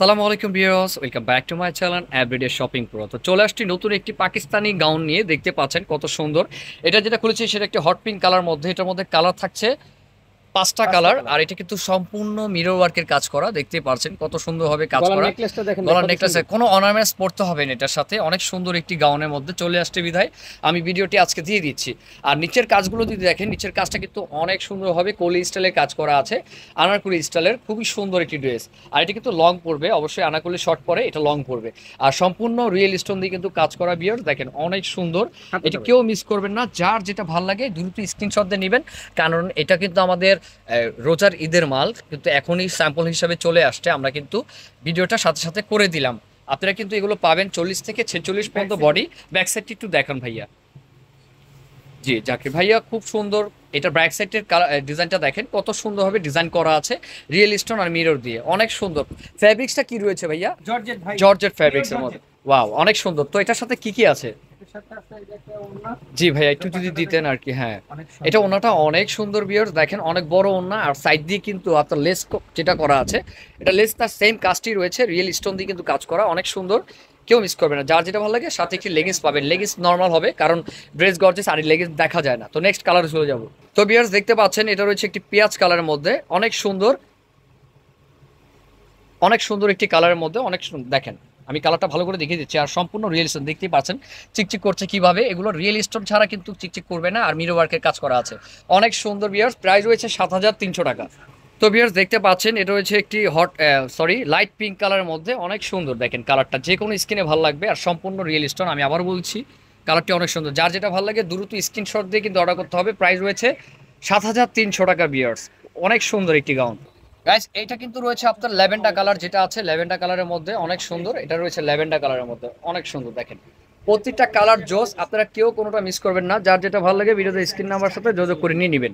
আসসালামু আলাইকুম viewers, welcome back to my channel everyday shopping pro. তো চলে আসছি নতুন একটি পাকিস্তানি গাউন নিয়ে। দেখতে পাচ্ছেন কত সুন্দর। এটা যেটা খুলেছি সেটা একটি হট পিঙ্ক কালার মধ্যে। এটার মধ্যে কালার থাকছে পাঁচটা পাঁচটা কালার, কালার। আর এটা কিন্তু সম্পূর্ণ মিরর ওয়ার্কের কাজ করা। দেখতেই পারছেন কত সুন্দরভাবে কাজ গলার করা। নেকলেসটা দেখেন ভাই গলার কত নেকলেসে সুন্দর। কোনো অর্নামেন্টস পড়তে হবে না, এটার সাথে অনেক সুন্দর একটি গাউনের মধ্যে চলে আসছে বিধায় আমি ভিডিওটি আজকে দিয়ে দিচ্ছি। আর নিচের কাজগুলো যদি দেখেন, নিচের কাজটা কিন্তু অনেক সুন্দরভাবে কলি স্টাইলের কাজ করা আছে। আনারকুলি স্টাইলের খুবই সুন্দর একটি ড্রেস। আর এটা কিন্তু লং পড়বে, অবশ্যই আনারকুলি শর্ট পরে, এটা লং পড়বে। আর সম্পূর্ণ রিয়েল স্টোন দিয়ে কিন্তু কাজ করা বিয়ার, দেখেন অনেক সুন্দর। হাতে এটা যাবে। কেউ মিস করবেন না, যার যেটা ভালো লাগে দ্রুত স্ক্রিনশট দিয়ে নেবেন। কারণ এটা কিন্তু আমাদের রোজার ঈদের মাল, কিন্তু এখনই স্যাম্পল হিসাবে চলে আসছে, আমরা কিন্তু ভিডিওটা সাথে সাথে করে দিলাম। আপনারা কিন্তু এগুলো পাবেন 40 থেকে 46 ব্যাক পর্যন্ত সাইডে। বডি। ব্যাক সাইডটি একটু দেখান ভাইয়া। জি জাকির ভাইয়া, খুব সুন্দর। এটা ব্যাক সাইডের ডিজাইনটা দেখেন কত সুন্দরভাবে ডিজাইন করা আছে, রিয়েল স্টোন আর মিরর দিয়ে, অনেক সুন্দর। ফ্যাব্রিক্সটা কি রয়েছে ভাইয়া? জর্জেট ভাই। জর্জেট পিওর ফ্যাব্রিক্সের মধ্যে। জর্জেট। ওয়াও, অনেক সুন্দর। তো এটার সাথে কি কি আছে? এর সাথে আছে এই যে একটা ওড়না। জি ভাইয়া, একটু যদি দোপাট্টাটা দিতেন দেখেন আর কি। হ্যাঁ, অনেক এটা সুন্দর। ওনাটা অনেক সুন্দর ভিউয়ার্স, দেখেন অনেক বড় ওনা, আর সাইড দিয়ে কিন্তু আপনার লেস যেটা করা আছে, এটা লেস তার সেম কাজটি রয়েছে, রিয়েল স্টোন দিয়ে কিন্তু কাজ করা, অনেক সুন্দর। কেউ মিস করবে না, যার যেটা ভালো লাগে। সাথে একটি লেগিংস পাবেন, লেগিংস নর্মাল হবে কারণ ড্রেস গর্জেস, আর লেগিংস দেখা যায় না। তো নেক্সট কালারে চলে যাবো। তো ভিউয়ার্স দেখতে পাচ্ছেন এটা রয়েছে একটি পেঁয়াজ কালারের মধ্যে, অনেক সুন্দর। অনেক সুন্দর একটি কালারের মধ্যে, অনেক সুন্দর। দেখেন আমি কালারটা ভালো করে দেখিয়ে দিচ্ছি, আর সম্পূর্ণ রিয়েল স্টোন দেখতেই পাচ্ছেন চিকচিক করছে কিভাবে। এগুলো রিয়েল স্টোন ছাড়া কিন্তু চিকচিক করবে না, আর মিরো ওয়ার্কের কাজ করা আছে, অনেক সুন্দর। বিয়ার্স প্রাইস রয়েছে 7300 টাকা। তো বিয়ার্স দেখতে পাচ্ছেন এটা রয়েছে একটি লাইট পিঙ্ক কালারের মধ্যে, অনেক সুন্দর। দেখেন কালারটা যে কোনো স্কিনে ভালো লাগবে, আর সম্পূর্ণ রিয়েল স্টোন। আমি আবার বলছি কালারটি অনেক সুন্দর, যার যেটা ভালো লাগে দ্রুত স্ক্রিনশট দিয়ে কিন্তু অর্ডার করতে হবে। প্রাইস রয়েছে 7300 টাকা বিয়ার্স, অনেক সুন্দর একটি গাউন। গাইস এইটা কিন্তু রয়েছে আপনার ল্যাভেন্ডার কালার, যেটা আছে ল্যাভেন্ডার কালারের মধ্যে, অনেক সুন্দর। এটা রয়েছে ল্যাভেন্ডার কালারের মধ্যে, অনেক সুন্দর। দেখেন প্রত্যেকটা কালার জোস, আপনারা কেউ কোনোটা মিস করবেন না। যার যেটা ভালো লাগে ভিডিওতে স্ক্রিন নাম্বার সাথে যোগাযোগ করে নিয়ে নেবেন।